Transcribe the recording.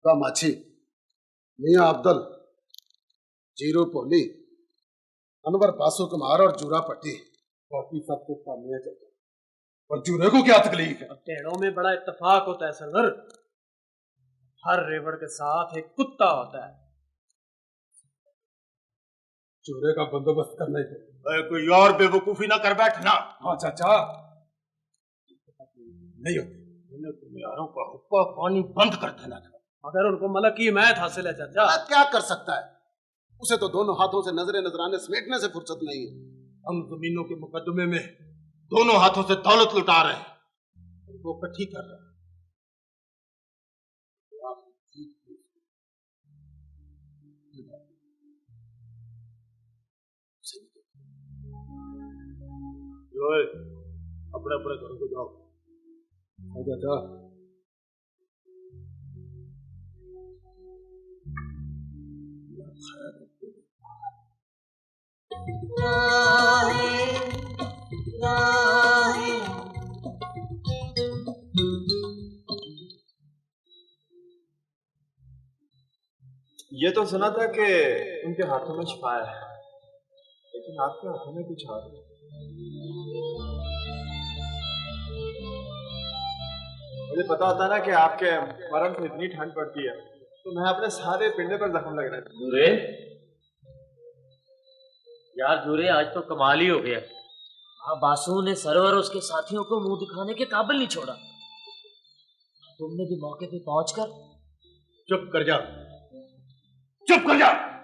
माछी, मियां अब्दुल, जीरू पोली, अनवर पासो कुमार और जूरा पट्टी, बाकी सब कुछ सामने चलता। और जूरे को क्या तकलीफ है? टेढ़ों में बड़ा इत्तेफाक होता है सरवर। हर रेवड़ के साथ एक कुत्ता होता है। जूरे का बंदोबस्त करने के कोई और बेवकूफी ना कर बैठना। हाँ चाचा, नहीं होती। यारों का हुक्का पानी बंद कर देना था। अगर उनको मलक की हिमायत हासिल है चाचा। क्या कर सकता है? उसे तो दोनों हाथों से नजरे नजराने समेटने से फुर्सत नहीं है। हम जमीनों के मुकदमे में दोनों हाथों से दौलत लुटा रहे हैं, वो इकट्ठी कर रहे हैं। अपने अपने घरों को जाओ। चाचा, ये तो सुना था कि उनके हाथों में छिपाया है, लेकिन आपके हाथों में कुछ और है। मुझे पता होता ना कि आपके मरम से इतनी ठंड पड़ती है, तो मैं अपने सारे पिंडे पर जख्म लग रहा था। जूरे यार, जूरे आज तो कमाल ही हो गया। हाँ, बासु ने सरवर और उसके साथियों को मुंह दिखाने के काबिल नहीं छोड़ा। तुमने भी मौके पे पहुंचकर चुप कर जा, चुप कर जा।